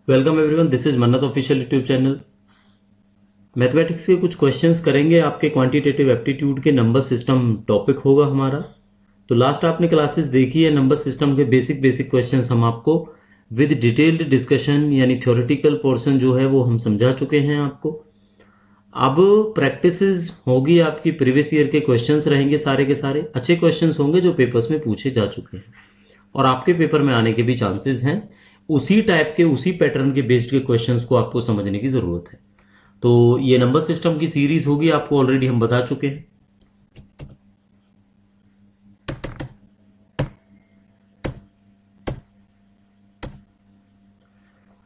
Welcome everyone, this is मन्नत official YouTube channel. Mathematics के कुछ क्वेश्चंस करेंगे। आपके क्वांटिटेटिव एप्टीट्यूड के नंबर सिस्टम टॉपिक होगा हमारा। तो लास्ट आपने क्लासेस देखी है, नंबर सिस्टम के बेसिक बेसिक क्वेश्चंस हम आपको विद डिटेल्ड डिस्कशन यानी थ्योरेटिकल पोर्शन जो है वो हम समझा चुके हैं आपको। अब प्रैक्टिसेस होगी आपकी, प्रीवियस ईयर के क्वेश्चंस रहेंगे, सारे के सारे अच्छे क्वेश्चंस होंगे जो पेपर्स में पूछे जा चुके हैं और आपके पेपर में आने के भी चांसेस हैं। उसी टाइप के, उसी पैटर्न के बेस्ड के क्वेश्चंस को आपको समझने की जरूरत है। तो ये नंबर सिस्टम की सीरीज होगी, आपको ऑलरेडी हम बता चुके हैं।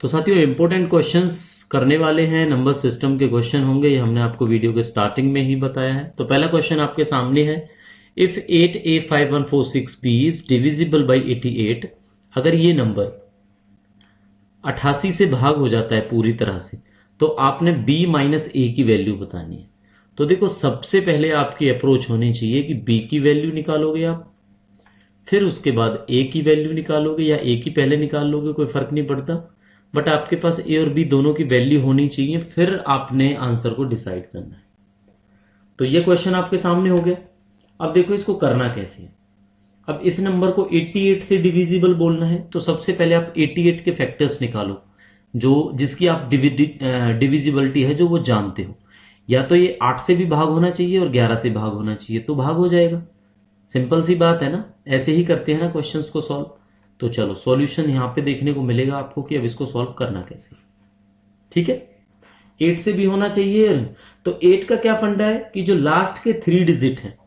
तो साथियों, इंपॉर्टेंट क्वेश्चंस करने वाले हैं, नंबर सिस्टम के क्वेश्चन होंगे, ये हमने आपको वीडियो के स्टार्टिंग में ही बताया है। तो पहला क्वेश्चन आपके सामने है, if 8a5146b is divisible by 88, अगर ये नंबर 88 से भाग हो जाता है पूरी तरह से, तो आपने b माइनस ए की वैल्यू बतानी है। तो देखो, सबसे पहले आपकी अप्रोच होनी चाहिए कि b की वैल्यू निकालोगे आप, फिर उसके बाद a की वैल्यू निकालोगे, या a की पहले निकाल लोगे, कोई फर्क नहीं पड़ता, बट आपके पास a और b दोनों की वैल्यू होनी चाहिए, फिर आपने आंसर को डिसाइड करना है। तो ये क्वेश्चन आपके सामने हो गया। अब देखो इसको करना कैसे है। अब इस नंबर को 88 से डिविजिबल बोलना है, तो सबसे पहले आप 88 के फैक्टर्स निकालो जो जिसकी आप डिविजिबिलिटी है जो वो जानते हो। या तो ये 8 से भी भाग होना चाहिए और 11 से भाग होना चाहिए, तो भाग हो जाएगा। सिंपल सी बात है ना, ऐसे ही करते हैं ना क्वेश्चंस को सॉल्व। तो चलो सॉल्यूशन यहां पे देखने को मिलेगा आपको कि अब इसको सॉल्व करना कैसे। ठीक है, 8 से भी होना चाहिए। तो 8 का क्या फंडा है कि जो लास्ट के 3 डिजिट हैं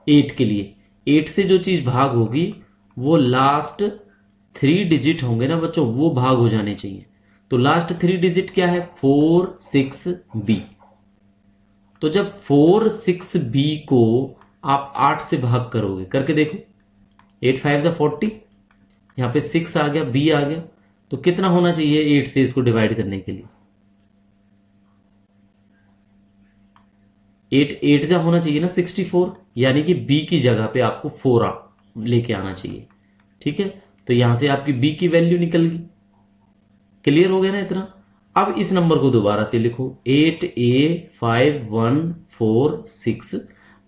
8 के लिए, 8 से जो चीज भाग होगी वो लास्ट 3 डिजिट होंगे ना बच्चों, वो भाग हो जाने चाहिए। तो लास्ट 3 डिजिट क्या है, 4 6 b। तो जब 4 6 b को आप 8 से भाग करोगे, करके देखो, 8 5 40, यहां पे 6 आ गया, b आ गया, तो कितना होना चाहिए 8 से इसको डिवाइड करने के लिए? 8 से होना चाहिए ना 64, यानी कि b की जगह पे आपको 4 लेके आना चाहिए। ठीक है, तो यहां से आपकी b की वैल्यू निकल गई। क्लियर हो गया ना इतना? अब इस नंबर को दोबारा से लिखो, 8a5146।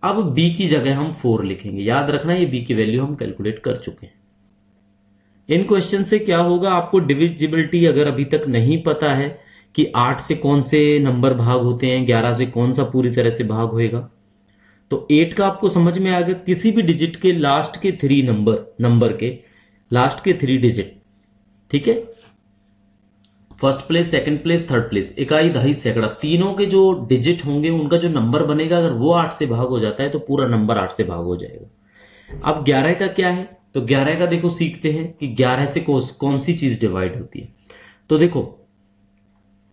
अब b की जगह हम 4 लिखेंगे। याद रखना ये b की वैल्यू हम कैलकुलेट कर चुके हैं। इन क्वेश्चन से क्या होगा, आपको डिविजिबिलिटी अगर अभी तक नहीं पता है कि 8 से कौन से नंबर भाग होते हैं, 11 से कौन सा पूरी तरह से भाग होएगा, तो 8 का आपको समझ में आ गया। किसी भी डिजिट के लास्ट के 3 नंबर के लास्ट के 3 डिजिट, ठीक है, first place, second place, third place, इकाई, दहाई, सैकड़ा, तीनों के जो डिजिट होंगे उनका जो नंबर बनेगा, अगर वो 8 से भाग हो जाता है तो पूरा नंबर 8 से भाग हो जाएगा। अब 11 का क्या है, तो 11 का देखो सीखते हैं कि 11 से कौन सी चीज डिवाइड होती है। तो देखो,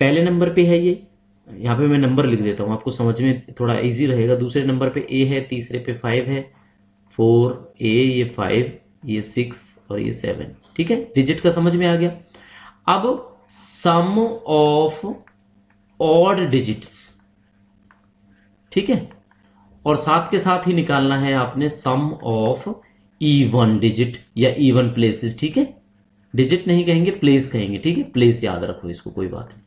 पहले नंबर पे है ये, यहां पे मैं नंबर लिख देता हूं आपको समझ में थोड़ा इजी रहेगा। दूसरे नंबर पे a है, तीसरे पे 5 है, 4a, ये 5, ये 6 और ये 7। ठीक है, डिजिट का समझ में आ गया। अब सम ऑफ ऑड डिजिट्स, ठीक है, और साथ के साथ ही निकालना है आपने सम ऑफ इवन डिजिट या इवन प्लेसेस। ठीक है, डिजिट नहीं कहेंगे, प्लेस कहेंगे। ठीक है, प्लेस याद रखो इसको, कोई बात नहीं।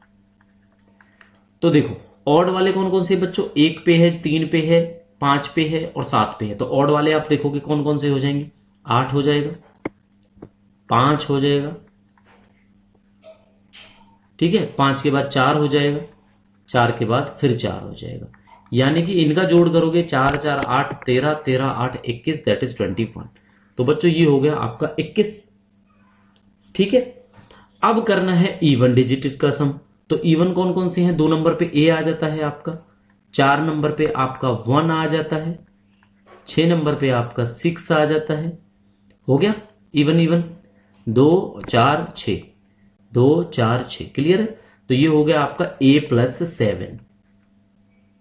तो देखो, ऑड वाले कौन कौन से बच्चों, 1 पे है, 3 पे है, 5 पे है और 7 पे है। तो ऑड वाले आप देखोगे कौन कौन से हो जाएंगे, 8 हो जाएगा, 5 हो जाएगा, ठीक है, 5 के बाद 4 हो जाएगा, 4 के बाद फिर 4 हो जाएगा। यानी कि इनका जोड़ करोगे 4 4 8 13, 13 8 21, दैट इज 21। तो बच्चों ये हो गया आपका 21। ठीक है, अब करना है इवन डिजिट का सम। तो इवन कौन कौन से हैं, 2 नंबर पे a आ जाता है आपका, 4 नंबर पे आपका 1 आ जाता है, 6 नंबर पे आपका 6 आ जाता है। हो गया इवन इवन, 2 4 6, 2 4 6, क्लियर है। तो ये हो गया आपका a+7।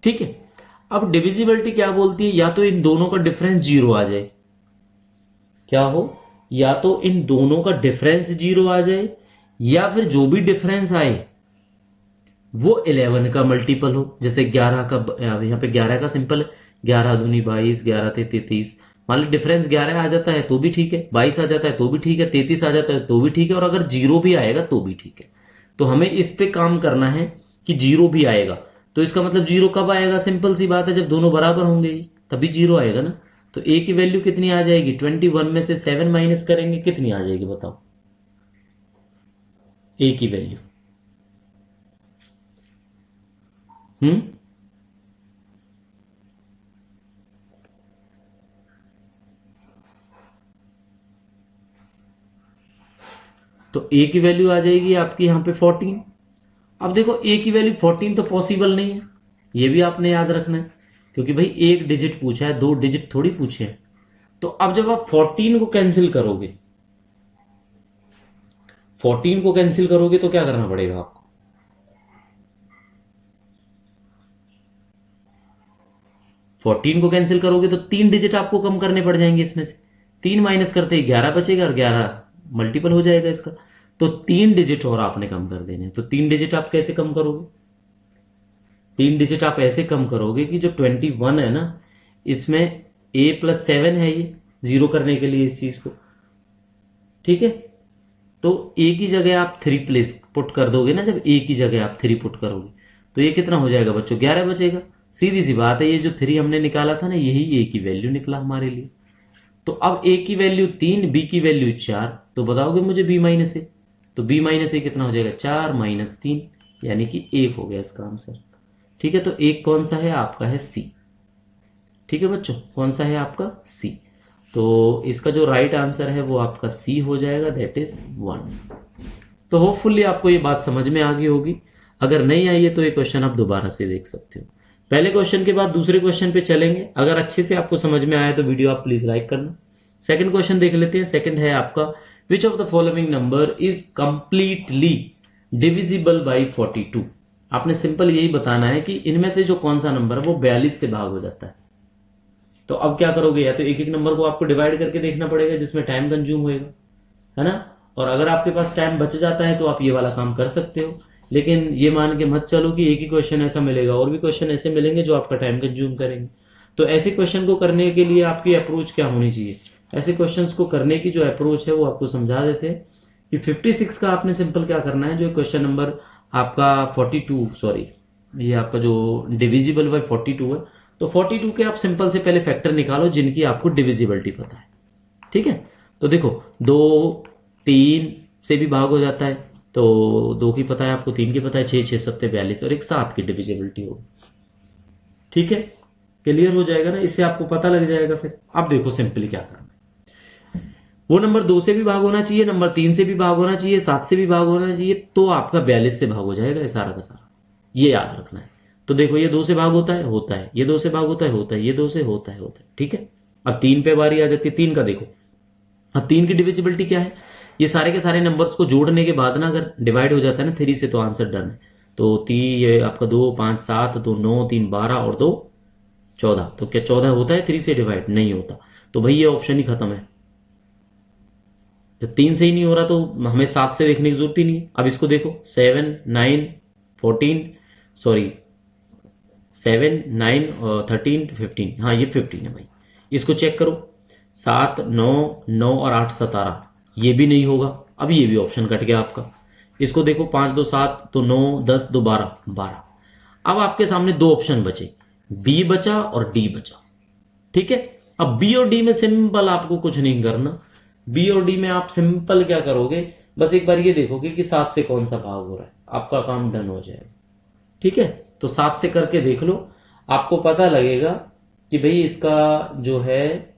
ठीक है, अब डिविजिबिलिटी क्या बोलती है, या तो इन दोनों का डिफरेंस 0 आ जाए, क्या हो, या तो इन दोनों का डिफरेंस 0 आ जाए, या फिर जो भी डिफरेंस आए वो 11 का मल्टीपल हो। जैसे 11 का, यहां पे 11 का सिंपल है, 11 दूनी 22, 11 ते 33। मान लो डिफरेंस 11 आ जाता है तो भी ठीक है, 22 आ जाता है तो भी ठीक है, 33 आ जाता है तो भी ठीक है, और अगर 0 भी आएगा तो भी ठीक है। तो हमें इस पे काम करना है कि जीरो भी आएगा। तो इसका मतलब जीरो कब आएगा? सिंपल सी बात है, जब दोनों बराबर होंगे तभी जीरो आएगा ना। तो ए की वैल्यू कितनी आ जाएगी? 21 में से 7 माइनस करेंगे, कितनी आ जाएगी बताओ ए की वैल्यू? तो ए की वैल्यू आ जाएगी आपकी यहां पे 14। अब देखो ए की वैल्यू 14 तो पॉसिबल नहीं है, ये भी आपने याद रखना है, क्योंकि भाई एक डिजिट पूछा है, दो डिजिट थोड़ी पूछे हैं। तो अब जब आप 14 को कैंसिल करोगे, 14 को कैंसिल करोगे तो क्या करना पड़ेगा आपको? 14 को कैंसिल करोगे तो तीन डिजिट आपको कम करने पड़ जाएंगे इसमें से। तीन माइनस करते ही 11 बचेगा और 11 मल्टीपल हो जाएगा इसका। तो तीन डिजिट और आपने कम कर देने। तो तीन डिजिट आप कैसे कम करोगे? तीन डिजिट आप ऐसे कम करोगे कि जो 21 है ना, इसमें a+7 है, ये जीरो करने के लिए इस चीज को, ठीक है। तो ए की जगह आप 3 प्लेस पुट कर दोगे ना, जब ए की जगह आप 3 पुट करोगे तो ये कितना हो जाएगा बच्चों? 11 बचेगा। सीधी सी बात है, ये जो 3 हमने निकाला था ना, यही ए की वैल्यू निकला हमारे लिए। तो अब ए की वैल्यू 3, बी की वैल्यू 4, तो बताओगे मुझे बी माइनस ए। तो बी माइनस ए कितना हो जाएगा? 4 माइनस 3, यानी कि 1 हो गया इसका आंसर। ठीक है, तो एक कौन सा है आपका? है सी। ठीक है बच्चों, कौन सा है आपका? सी। तो इसका जो राइट आंसर है वो आपका सी हो जाएगा, दैट इज 1। तो होपफुली आपको ये बात समझ में आ गई होगी। अगर नहीं आई है तो ये क्वेश्चन आप दोबारा से देख सकते हो। पहले क्वेश्चन के बाद दूसरे क्वेश्चन पे चलेंगे। अगर अच्छे से आपको समझ में आया तो वीडियो आप प्लीज लाइक करना। सेकंड क्वेश्चन देख लेते हैं। सेकंड है आपका, which of the following number is completely divisible by 42। आपने सिंपल यही बताना है कि इनमें से जो कौन सा नंबर है वो 42 से भाग हो जाता है। तो अब क्या करोगे? या तो एक एक नंबर को आपको डिवाइड करके देखना पड़ेगा, जिसमें टाइम कंज्यूम होएगा, है ना। और अगर आपके पास टाइम बच जाता है तो आप ये वाला काम कर सकते हो, लेकिन ये मान के मत चलो कि एक ही क्वेश्चन ऐसा मिलेगा, और भी क्वेश्चन ऐसे मिलेंगे जो आपका टाइम कंज्यूम करेंगे। तो ऐसे क्वेश्चन को करने के लिए आपकी अप्रोच क्या होनी चाहिए? ऐसे क्वेश्चंस को करने की जो अप्रोच है वो आपको समझा देते हैं कि 56 का आपने सिंपल क्या करना है, जो क्वेश्चन नंबर आपका 42, सॉरी ये आपका जो डिविजिबल बाय 42 है, तो 42 के आप सिंपल से पहले फैक्टर निकालो जिनकी आपको डिविजिबिलिटी पता है। ठीक है, तो देखो 2 3 से भी भाग हो जाता है, तो 2 की पता है आपको, 3 की पता है, 6 6 7 42 और एक 7 की डिविजिबिलिटी होगी। ठीक है, क्लियर हो जाएगा ना, इससे आपको पता लग जाएगा। फिर अब देखो सिंपली क्या करना है, वो नंबर 2 से भी भाग होना चाहिए, नंबर 3 से भी भाग होना चाहिए, 7 से भी भाग होना चाहिए, तो आपका 42 से भाग हो जाएगा ये सारा का सारा। ये याद रखना है। तो देखो ये 2 से भाग होता है, होता है, ये 2 से भाग होता है, होता है, ये 2 से होता है, होता है। ठीक है, अब 3 पे बारी आ जाती है। 3 का देखो, अब 3 की डिविजिबिलिटी क्या है? ये सारे के सारे नंबर्स को जोड़ने के बाद ना अगर डिवाइड हो जाता है ना 3 से, तो आंसर डन है। तो 3 ये आपका 2 5 7, 2 9, 3 12 और 2 14। तो क्या 14 होता है 3 से डिवाइड? नहीं होता। तो भाई ये ऑप्शन ही खत्म है। जब 3 से ही नहीं हो रहा तो हमें 7 से देखने की जरूरत ही नहीं है। अब इसको देखो, 7 9 14, सॉरी 7 9 13 15, हाँ ये 15 है भाई। इसको चेक करो, 7 9 9 और 8 17, ये भी नहीं होगा। अब ये भी ऑप्शन कट गया आपका। इसको देखो, 5 2 7, तो 9 10 2 12 12। अब आपके सामने दो ऑप्शन बचे, बी बचा और डी बचा। ठीक है, अब बी और डी में सिंपल आपको कुछ नहीं करना। बी और डी में आप सिंपल क्या करोगे, बस एक बार ये देखोगे कि 7 से कौन सा भाग हो रहा है, आपका काम डन हो जाएगा। ठीक है, तो 7 से करके देख लो, आपको पता लगेगा कि भाई इसका जो है,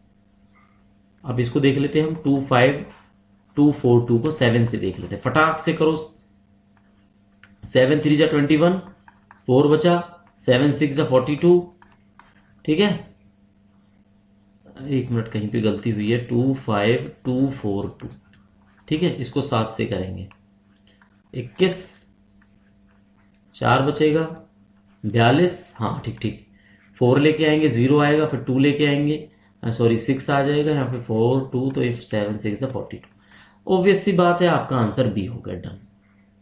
अब इसको देख लेते हैं हम, 2 5 2 4 2 को 7 से देख लेते हैं, फटाक से करो। 7 3 जा 21, 4 बचा, 7 6 जा 42। ठीक है, एक मिनट कहीं पे गलती हुई है, 2 5 2 4 2। ठीक है, इसको 7 से करेंगे, 21, 4 बचेगा, 42, हाँ ठीक ठीक, 4 लेके आएंगे 0 आएगा, फिर 2 लेके आएंगे, सॉरी 6 आ जाएगा यहाँ पे, 4 2, तो 7 6 42। ऑब्वियस सी बात है, आपका आंसर बी होगा, डन।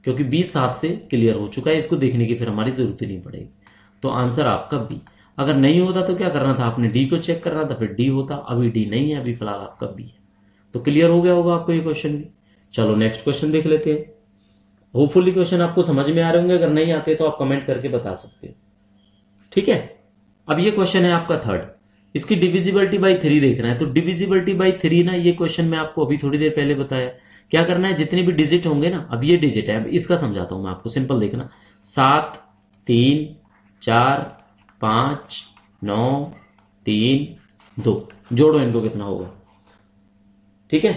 क्योंकि बी 7 से क्लियर हो चुका है, इसको देखने की फिर हमारी जरूरत ही नहीं पड़ेगी। तो आंसर आपका बी। अगर नहीं होता तो क्या करना था, आपने डी को चेक करना था, फिर डी होता। अभी डी नहीं है, अभी फिलहाल आपका बी है। तो क्लियर हो गया होगा आपको ये क्वेश्चन भी। चलो नेक्स्ट क्वेश्चन देख लेते हैं। होपफुली क्वेश्चन आपको समझ में आ रहे होंगे, अगर नहीं आते तो आप कमेंट करके बता सकते हो। ठीक है, अब ये क्वेश्चन है आपका थर्ड, इसकी डिविजिबिलिटी बाई 3 देखना है। तो डिविजिबिलिटी बाई 3 ना, ये क्वेश्चन मैं आपको अभी थोड़ी देर पहले बताया। क्या करना है, जितने भी डिजिट होंगे ना, अब ये डिजिट है, अब इसका समझाता हूं मैं आपको, सिंपल देखना। 7 3 4 5 9 3 2, जोड़ो इनको, कितना होगा। ठीक है,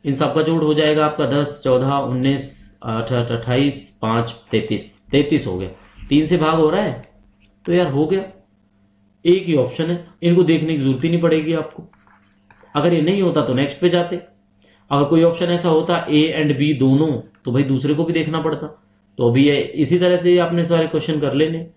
इन सबका जोड़ हो जाएगा आपका 10 14 19 28 5 33 हो गया। 3 से भाग हो रहा है तो यार हो गया, एक ही ऑप्शन है, इनको देखने की जरूरत ही नहीं पड़ेगी आपको। अगर ये नहीं होता तो नेक्स्ट पे जाते, अगर कोई ऑप्शन ऐसा होता ए एंड बी दोनों, तो भाई दूसरे को भी देखना पड़ता। तो अभी इसी तरह से आपने सारे क्वेश्चन कर लेने।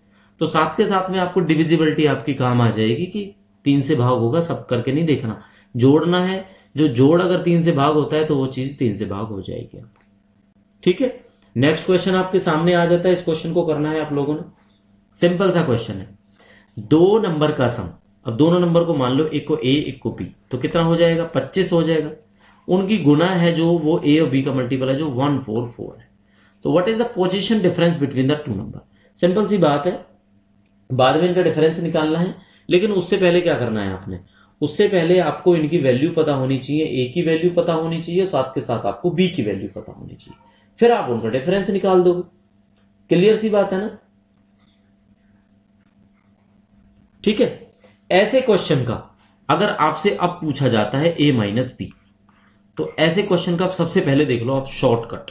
तो साथ के साथ में आपको डिविजिबिलिटी आपकी काम आ जाएगी कि 3 से भाग होगा, सब करके नहीं देखना, जोड़ना है। जो जोड़ अगर 3 से भाग होता है तो वो चीज 3 से भाग हो जाएगी आपकी। ठीक है, नेक्स्ट क्वेश्चन आपके सामने आ जाता है। इस क्वेश्चन को करना है आप लोगों ने, सिंपल सा क्वेश्चन है। 2 नंबर का सम, अब दोनों नंबर को मान लो, एक को ए एक को बी, तो कितना हो जाएगा, 25 हो जाएगा। उनकी गुना है जो वो ए और बी का मल्टीपल है जो 144 है। तो what is the position difference between the two number. Simple सी बात है, बाद में इनका डिफरेंस निकालना है, लेकिन उससे पहले क्या करना है आपने, उससे पहले आपको इनकी वैल्यू पता होनी चाहिए, ए की वैल्यू पता होनी चाहिए, साथ के साथ आपको बी की वैल्यू पता होनी चाहिए, फिर आप उनका डिफरेंस निकाल दोगे। क्लियर सी बात है ना। ठीक है, ऐसे क्वेश्चन का अगर आपसे अब पूछा जाता है ए माइनस बी, तो ऐसे क्वेश्चन का आप सबसे पहले देख लो आप शॉर्टकट,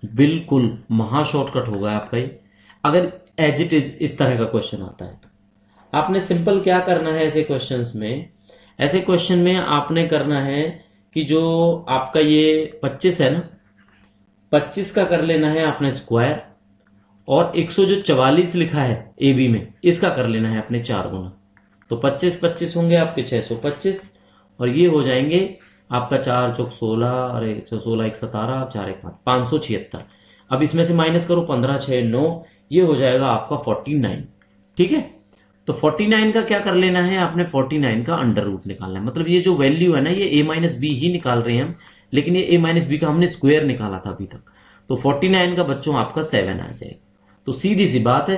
बिल्कुल महा शॉर्टकट होगा आपका ये। अगर एज इट इज इस तरह का क्वेश्चन आता है तो आपने सिंपल क्या करना है ऐसे क्वेश्चंस में, ऐसे क्वेश्चन में आपने करना है कि जो आपका ये 25 है ना, 25 का कर लेना है आपने स्क्वायर, और 144 लिखा है ए बी में, इसका कर लेना है अपने 4 गुना। तो 25 25 होंगे आपके 625, और ये हो जाएंगे आपका 4 चौक 16, अरे 116 1 17 4 1 5 576। अब इसमें से माइनस करो, 15 6 9, ये हो जाएगा आपका 49। ठीक है, तो 49 का क्या कर लेना है आपने, 49 का अंडर रूट निकालना है। मतलब ये जो वैल्यू है ना, ये ए माइनस बी ही निकाल रहे हैं हम, लेकिन ये ए माइनस बी का हमने स्क्वायर निकाला था अभी तक। तो 49 का बच्चों आपका 7 आ जाएगा। तो सीधी सी बात है,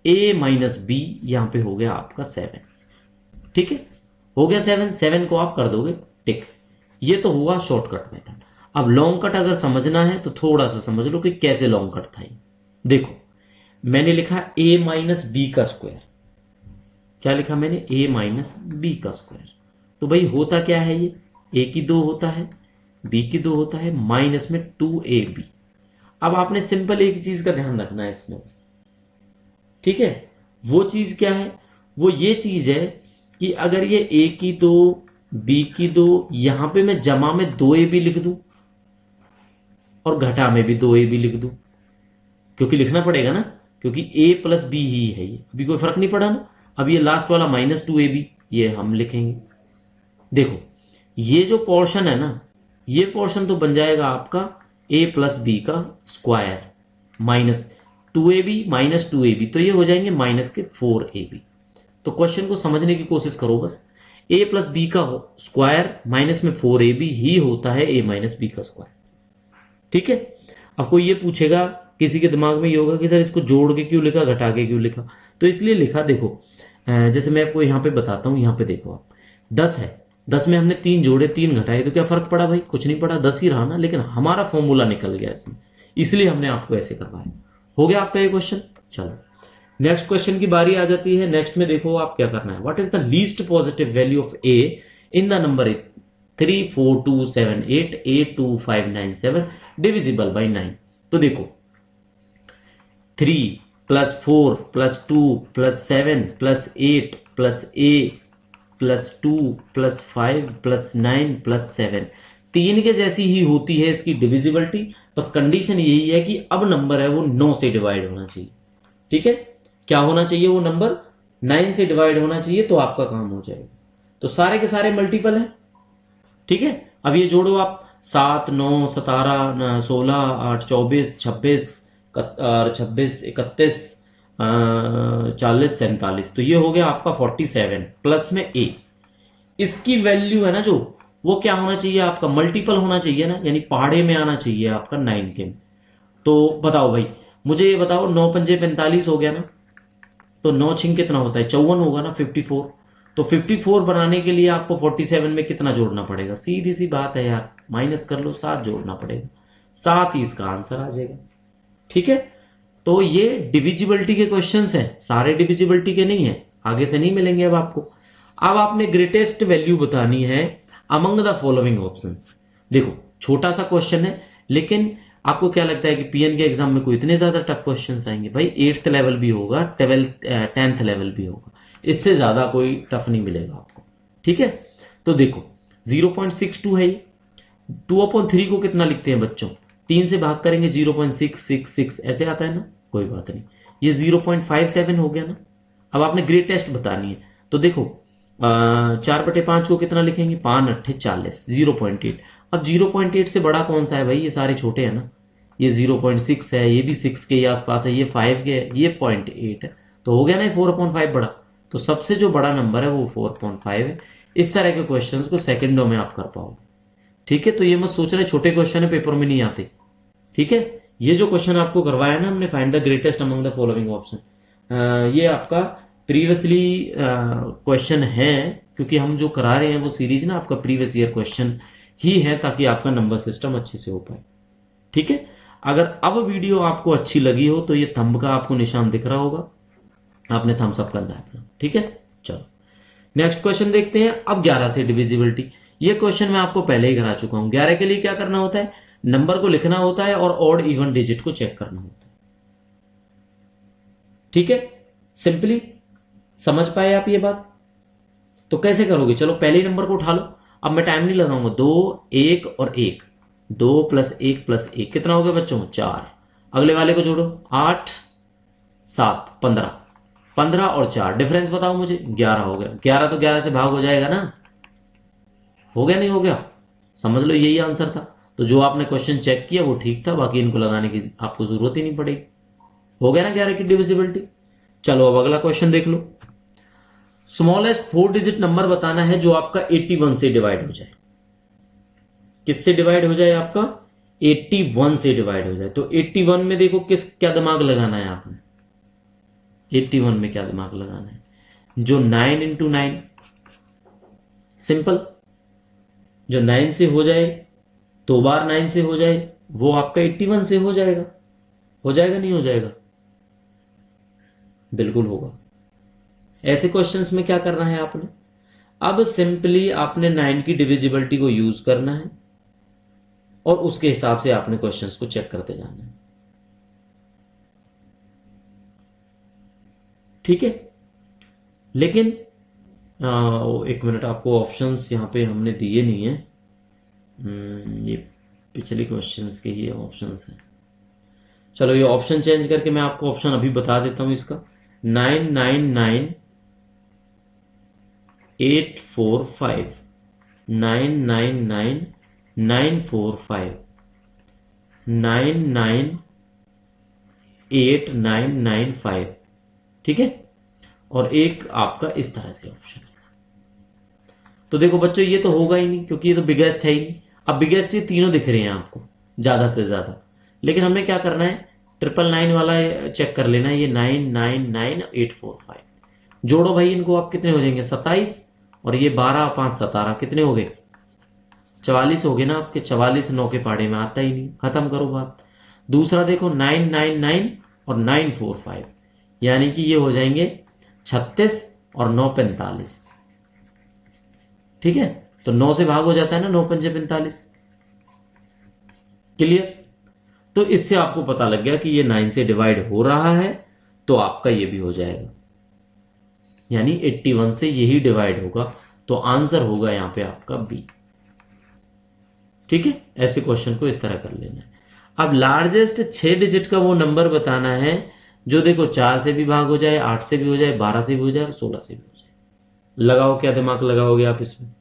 a माइनस बी यहां पे हो गया आपका 7। ठीक है, हो गया 7, 7 को आप कर दोगे टिक। ये तो हुआ शॉर्टकट मेथड। अब लॉन्ग कट अगर समझना है तो थोड़ा सा समझ लो कि कैसे लॉन्ग कट था ये। देखो, मैंने लिखा a माइनस बी का स्क्वायर, क्या लिखा मैंने, a माइनस बी का स्क्वायर। तो भाई होता क्या है, ये a की 2 होता है, b की 2 होता है, माइनस में 2ab। अब आपने सिंपल एक चीज का ध्यान रखना है इसमें बस। ठीक है, वो चीज क्या है, वो ये चीज है कि अगर ये ए की 2 बी की 2, यहां पे मैं जमा में 2ab लिख दूं और घटा में भी 2ab लिख दूं, क्योंकि लिखना पड़ेगा ना, क्योंकि a प्लस बी ही है ये, अभी कोई फर्क नहीं पड़ा ना। अब ये लास्ट वाला माइनस 2ab ये हम लिखेंगे। देखो, ये जो पोर्शन है ना, ये पोर्शन तो बन जाएगा आपका a प्लस बी का square minus 2ab minus 2ab, तो ये हो जाएंगे माइनस के 4ab। तो क्वेश्चन को समझने की कोशिश करो बस, a प्लस बी का स्क्वायर माइनस में 4ab ही होता है a माइनस बी का स्क्वायर। ठीक है, अब कोई ये पूछेगा, किसी के दिमाग में ये होगा कि सर इसको जोड़ के क्यों लिखा, घटा के क्यों लिखा। तो इसलिए लिखा, देखो जैसे मैं आपको यहां पे बताता हूं, यहां पे देखो आप 10 है, 10 में हमने 3 जोड़े 3 घटाए, तो क्या फर्क पड़ा भाई, कुछ नहीं पड़ा, 10 ही रहा ना, लेकिन हमारा फॉर्मूला निकल गया इसमें, इसलिए हमने आपको ऐसे करवाया। हो गया आपका ये क्वेश्चन। चलो नेक्स्ट क्वेश्चन की बारी आ जाती है। नेक्स्ट में देखो आप क्या करना है, what is the least positive value of A in the number 3 4 2 7 8 8 2 5 9 7 divisible by 9। तो देखो 3 plus 4 plus 2 plus 7 plus 8 plus a plus 2 plus 5 plus 9 plus 7, 3 के जैसी ही होती है इसकी डिविजिबिलिटी। बस कंडीशन यही है कि अब नंबर है वो 9 से डिवाइड होना चाहिए। ठीक है, क्या होना चाहिए, वो नंबर 9 से डिवाइड होना चाहिए, तो आपका काम हो जाएगा। तो सारे के सारे मल्टीपल है। ठीक है, अब ये जोड़ो आप, 7 9 17 16 8 24 26 26 31 40 47, तो ये हो गया आपका 47 प्लस में a। इसकी वैल्यू है ना जो, वो क्या होना चाहिए आपका, मल्टीपल होना चाहिए ना, यानी पहाड़े में आना चाहिए आपका 9 के। तो बताओ भाई, मुझे ये बताओ, 9 पंजे 45 हो गया ना, तो 9 छिंग कितना होता है, 54 होगा ना, 54। तो 54 बनाने के लिए आपको 47 में कितना जोड़ना पड़ेगा, सीधी सी बात है यार, माइनस कर लो, 7 जोड़ना पड़ेगा, 7 ही इसका आंसर आ जाएगा। ठीक है, तो ये डिविजिबिलिटी के क्वेश्चंस हैं, सारे डिविजिबिलिटी के नहीं है, आगे से नहीं मिलेंगे अब आपको। अब आपने ग्रेटेस्ट वैल्यू बतानी है अमंग द फॉलोइंग ऑप्शंस। देखो छोटा सा क्वेश्चन है, लेकिन आपको क्या लगता है कि पीएन के एग्जाम में कोई इतने ज्यादा टफ क्वेश्चंस आएंगे? भाई 8th लेवल भी होगा, 10th लेवल भी होगा, इससे ज्यादा कोई टफ नहीं मिलेगा आपको। ठीक है, तो देखो 0.62 है ये, 2/3 को कितना लिखते हैं बच्चों, 3 से भाग करेंगे 0.666 ऐसे आता है ना, कोई बात नहीं, ये 0.57 हो गया ना। अब आपने ग्रेटेस्ट बतानी है, तो देखो 4/5 को कितना लिखेंगे, 5 8 40, 0.8। अब 0.8 से बड़ा कौन सा है भाई, ये सारे छोटे हैं ना, ये 0.6 है, ये भी 6 के आसपास है, ये 5 के है, ये 0.8 है, तो हो गया ना 4/5 बड़ा। तो सबसे जो बड़ा नंबर है वो 4.5 है। इस तरह के क्वेश्चंस को सेकंडों में आप कर पाओगे। ठीक है, तो ये मत सोच रहे छोटे क्वेश्चन है पेपर में नहीं आते। ठीक है, ये जो क्वेश्चन आपको करवाया ना हमने, find the greatest among the following option, ये आपका प्रीवियसली क्वेश्चन है, क्योंकि हम जो करा रहे हैं वो सीरीज ना आपका प्रीवियस ईयर क्वेश्चन ही है, ताकि आपका नंबर सिस्टम अच्छे से हो पाए। ठीक है, अगर अब वीडियो आपको अच्छी लगी हो तो ये थंब का आपको निशान दिख रहा होगा, आपने थम्स अप करना है अपना। ठीक है, चलो नेक्स्ट क्वेश्चन देखते हैं। अब 11 से डिविजिबिलिटी, ये क्वेश्चन मैं आपको पहले ही करा चुका हूं। 11 के लिए क्या करना होता है, नंबर को लिखना होता है और ऑड इवन डिजिट को चेक करना होता है। ठीक है, सिंपली समझ पाए आप ये बात? तो कैसे करोगे, चलो पहले नंबर को उठा लो, अब मैं टाइम नहीं लगाऊंगा, 2 1 और 1, 2 + 1 + 1 कितना हो गया बच्चों, 4। अगले वाले को जोड़ो, 8 7 15, 15 और 4 डिफरेंस बताओ मुझे, 11 हो गया। 11 तो 11 से भाग हो जाएगा ना, हो गया नहीं हो गया, समझ लो यही आंसर था। तो जो आपने क्वेश्चन चेक किया वो ठीक था, बाकी इनको लगाने की आपको जरूरत ही नहीं पड़ेगी। हो गया ना 11 की डिविजिबिलिटी। चलो अब अगला क्वेश्चन देख लो। स्मॉलेस्ट 4 डिजिट नंबर बताना है जो आपका 81 से डिवाइड हो जाए। किससे डिवाइड हो जाए आपका, 81 से डिवाइड हो जाए। तो 81 में देखो क्या दिमाग लगाना है आपने, 81 में क्या दिमाग लगाना है, जो 9 × 9 सिंपल, जो 9 से हो जाए, 2 बार 9 से हो जाए, वो आपका 81 से हो जाएगा। हो जाएगा नहीं हो जाएगा, बिल्कुल होगा। ऐसे क्वेश्चंस में क्या करना है आपने, अब सिंपली आपने 9 की डिविजिबिलिटी को यूज करना है और उसके हिसाब से आपने क्वेश्चंस को चेक करते जाना है। ठीक है, लेकिन एक मिनट, आपको ऑप्शंस यहां पे हमने दिए नहीं है, ये पिछले क्वेश्चंस के ही ऑप्शंस हैं। चलो ये ऑप्शन चेंज करके मैं आपको ऑप्शन अभी बता देता हूं इसका, 999 845, 999 945, 998995। ठीक है, और एक आपका इस तरह से ऑप्शन है। तो देखो बच्चों ये तो होगा ही नहीं, क्योंकि ये तो बिगेस्ट है ही नहीं। अब बिगेस्ट ये तीनों दिख रहे हैं आपको ज्यादा से ज्यादा, लेकिन हमने क्या करना है, 999 वाला चेक कर लेना है, ये 999845। जोड़ो भाई इनको, आप कितने हो जाएंगे, 27, और ये 12 5 17 कितने हो गए, 44 हो गए ना आपके। 44 9 के पाड़े में आता ही नहीं, खत्म करो बात। दूसरा देखो 999 और 945, यानी कि ये हो जाएंगे 36 और 9 45। ठीक है, तो 9 से भाग हो जाता है ना, 9 पंजे 45। क्लियर, तो इससे आपको पता लग गया कि ये 9 से डिवाइड हो रहा है, तो आपका ये भी हो जाएगा, यानी 81 से यही डिवाइड होगा, तो आंसर होगा यहां पे आपका बी। ठीक है, ऐसे क्वेश्चन को इस तरह कर लेना है। अब लार्जेस्ट 6 डिजिट का वो नंबर बताना है जो देखो 4 से भी भाग हो जाए, 8 से भी हो जाए, 12 से भी हो जाए और 16 से भी हो जाए। लगाओ, क्या दिमाग लगाओगे आप इसमें,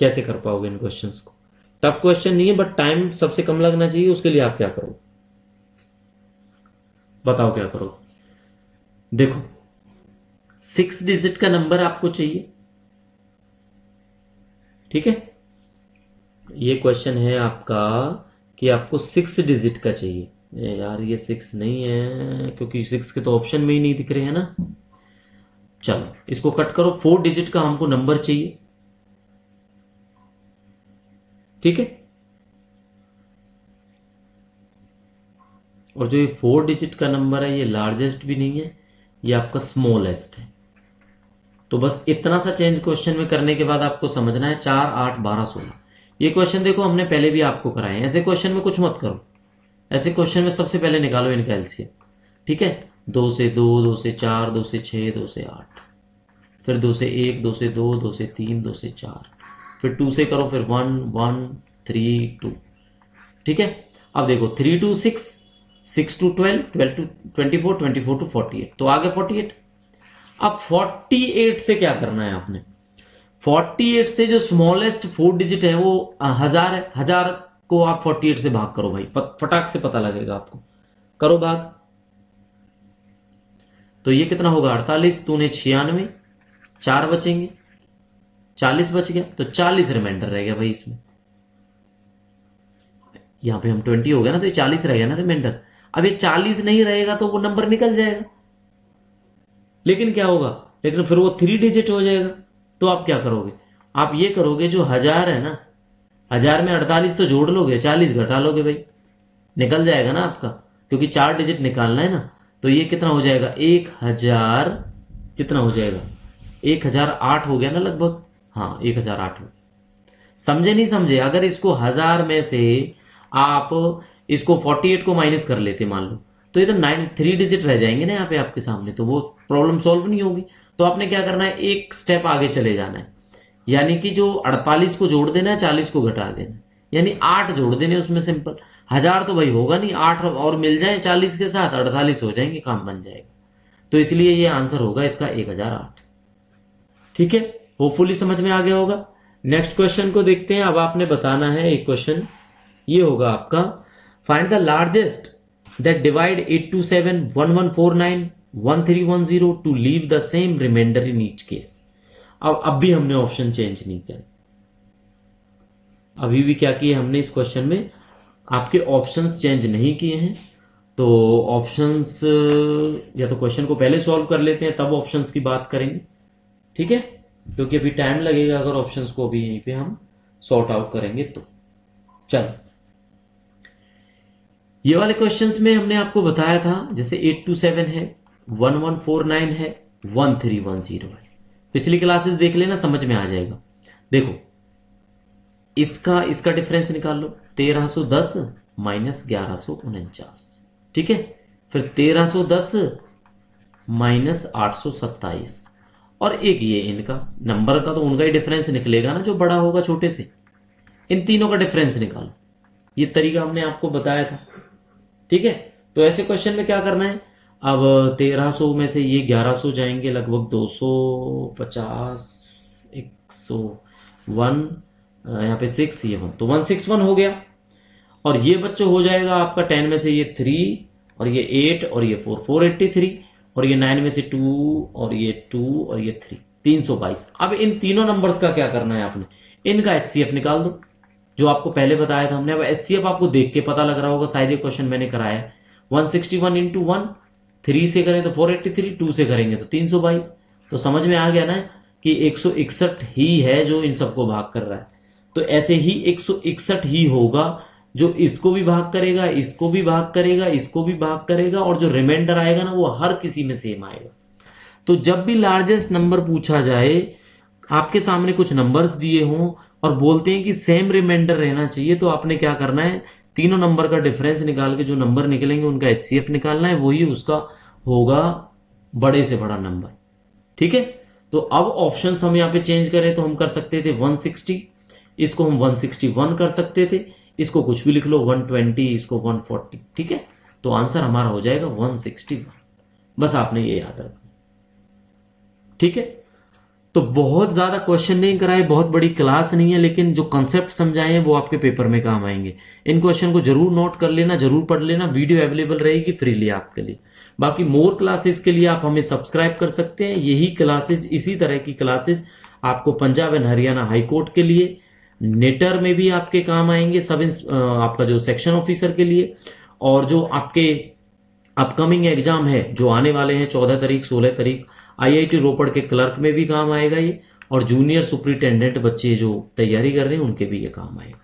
कैसे कर पाओगे इन क्वेश्चंस को? टफ क्वेश्चन नहीं है, बट टाइम सबसे कम लगना चाहिए, उसके लिए आप क्या करोगे, बताओ क्या करोगे? देखो 6 डिजिट का नंबर आपको चाहिए। ठीक है, ये क्वेश्चन है आपका कि आपको 6 डिजिट का चाहिए, यार ये 6 नहीं है, क्योंकि 6 के तो ऑप्शन में ही नहीं दिख रहे हैं ना। चलो इसको कट करो, 4 डिजिट का हमको नंबर चाहिए, ठीक है। और जो ये 4 डिजिट का नंबर है ये लार्जेस्ट भी नहीं है, ये आपका स्मॉलेस्ट है। तो बस इतना सा चेंज क्वेश्चन में करने के बाद आपको समझना है 4, 8, 12, 16। ये क्वेश्चन देखो हमने पहले भी आपको कराए हैं। ऐसे क्वेश्चन में कुछ मत करो, ऐसे क्वेश्चन में सबसे पहले निकालो इनका एलसीएम, ठीक है। 2 से 2, 2 से 4, 2 से 6, 2 से 8, फिर 2 से 1, 2 से 2, 2 से 3, 2 से 4, फिर 2 से करो, फिर 1, 1, 3, 2, ठीक है। अब देखो 3 to 6, 6 to 12, 12 to 24, 24 to 48, तो आगे 48। अब 48 से क्या करना है आपने, 48 से जो स्मॉलेस्ट 4 डिजिट है वो 1000 है, 1000 को आप 48 से भाग करो भाई, फटाक से पता लगेगा आपको। करो भाग, तो ये कितना होगा 48, तूने 96, 4 बचेंगे, 40 बच गया, तो 40 रिमाइंडर रह गया भाई इसमें। यहां पे हम 20 हो गया ना, तो ये 40 रह गया ना रिमाइंडर। अब ये 40 नहीं रहेगा तो वो नंबर निकल जाएगा, लेकिन क्या होगा, लेकिन फिर वो 3 डिजिट हो जाएगा। तो आप क्या करोगे, आप ये करोगे, जो 1000 है ना, 1000 में 48 तो जोड़ लोगे, 40 घटा लोगे भाई, निकल जाएगा ना आपका, क्योंकि 4 डिजिट निकालना है ना। तो ये कितना हो जाएगा, 1000, कितना हो जाएगा, 1008 हो गया ना लगभग। हाँ 1008 हो। समझे नहीं समझे, अगर इसको 1000 में से आप इसको 48 को माइनस कर लेते मान लो, तो ये तो 3 डिजिट रह जाएंगे ना यहाँ पे आपके सामने, तो वो प्रॉब्लम सॉल्व नहीं होगी। तो आपने क्या करना है, एक स्टेप आगे चले जाना है, यानी कि जो 48 को जोड़ देना है, 40 को घटा देना है, यानी 8 जोड़ देने उसमें सिंपल। 1000 तो भाई होगा नहीं, 8 और मिल जाए 40 के साथ, 48 हो जाएंगे, काम बन जाएगा। तो इसलिए ये आंसर होगा इसका 1008, ठीक है। होपफुली समझ में आ गया होगा। नेक्स्ट क्वेश्चन को देखते हैं। अब आपने बताना है, एक क्वेश्चन ये होगा आपका, find the largest that divide 827, 1149, 1310 to leave the same remainder in each case. अब भी हमने ऑप्शन चेंज नहीं किया, अभी भी क्या किया हमने इस क्वेश्चन में, आपके ऑप्शंस चेंज नहीं किए हैं। तो ऑप्शंस, या तो क्वेश्चन को पहले सॉल्व कर लेते हैं तब ऑप्शंस की बात करेंगे, ठीक है, क्योंकि अभी टाइम लगेगा अगर ऑप्शंस को अभी यहीं पे हम सॉर्ट आउट करेंगे तो। चलो ये वाले क्वेश्चंस में हमने आपको बताया था, जैसे 827 है, 1149 है, 1310 है। पिछली क्लासेस देख लेना, समझ में आ जाएगा। देखो इसका डिफरेंस निकाल लो, 1310 माइनस 1149, ठीक है। फिर 1310 माइनस 827, और एक ये इनका नंबर का तो उनका ही डिफरेंस निकलेगा ना जो बड़ा होगा छोटे से। इन तीनों का डिफरेंस निकालो, ये तरीका हमने आपको बताया था, ठीक है। तो ऐसे क्वेश्चन में क्या करना है, अब 1300 में से ये 1100 जाएंगे, लगभग 250, 101, यहाँ पे 6, ये 1, तो 161 हो गया। और ये बच्चों हो जाएगा आपका 10 में से ये 3 और ये 8 और ये 4, 483, और ये 9 में से 2 और ये 2 और ये 3, 322। अब इन तीनों नंबर्स का क्या करना है आपने, इनका एचसीएफ निकाल दो, जो आपको पहले बताया था हमने। अब एचसीएफ आपको देख के पता लग रहा होगा, शायद ये क्वेश्चन मैंने कराया है। 161 इंटू 1, 3 से करें तो 483, 2 से करेंगे तो 322। तो समझ में आ गया ना कि 161 ही है जो इन सबको भाग कर रहा है। तो ऐसे ही 161 ही होगा जो इसको भी भाग करेगा, इसको भी भाग करेगा, इसको भी भाग करेगा, और जो रिमाइंडर आएगा ना वो हर किसी में सेम आएगा। तो जब भी लार्जेस्ट नंबर पूछा जाए, आपके सामने कुछ नंबर्स दिए हों और बोलते हैं कि सेम रिमाइंडर रहना चाहिए, तो आपने क्या करना है, तीनों नंबर का डिफरेंस निकाल के जो नंबर निकलेंगे उनका एचसीएफ निकालना है, वही उसका होगा बड़े से बड़ा नंबर, ठीक है। तो अब ऑप्शंस हम यहाँ पे चेंज करें तो हम कर सकते थे 160, इसको हम 161 कर सकते थे, इसको कुछ भी लिख लो 120, इसको 140, ठीक है। तो आंसर हमारा हो जाएगा 161, बस आपने ये याद रखना, ठीक है। तो बहुत ज्यादा क्वेश्चन नहीं कराए, बहुत बड़ी क्लास नहीं है, लेकिन जो कॉन्सेप्ट समझाए हैं वो आपके पेपर में काम आएंगे। इन क्वेश्चन को जरूर नोट कर लेना, जरूर पढ़ लेना। वीडियो अवेलेबल रहेगी फ्रीली आपके लिए। बाकी मोर क्लासेस के लिए आप हमें सब्सक्राइब कर सकते हैं। यही क्लासेस, इसी तरह की क्लासेस आपको पंजाब एंड हरियाणा हाईकोर्ट के लिए, नेटर में भी आपके काम आएंगे, सब आपका जो सेक्शन ऑफिसर के लिए, और जो आपके अपकमिंग एग्जाम है जो आने वाले हैं 14 तारीख 16 तारीख, IIT रोपड़ के क्लर्क में भी काम आएगा ये, और जूनियर सुपरिटेंडेंट बच्चे जो तैयारी कर रहे हैं उनके भी ये काम आएगा।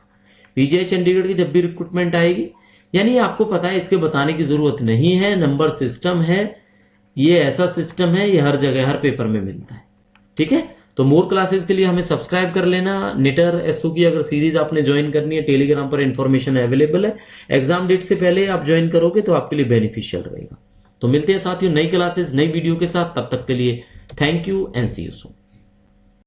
पीजीआई चंडीगढ़ की जब भी रिक्रूटमेंट आएगी, यानी आपको पता है, इसके बताने की जरूरत नहीं है। नंबर सिस्टम है, ये ऐसा सिस्टम है, ये हर जगह हर पेपर में मिलता है। ठीक है, तो मोर क्लासेस के लिए हमें सब्सक्राइब कर लेना। निटर एसओ की अगर सीरीज आपने ज्वाइन करनी है, टेलीग्राम पर इंफॉर्मेशन अवेलेबल है। एग्जाम डेट से पहले आप ज्वाइन करोगे तो आपके लिए बेनिफिशियल रहेगा। तो मिलते हैं साथियों नई क्लासेस नई वीडियो के साथ, तब तक के लिए thank you and see you soon.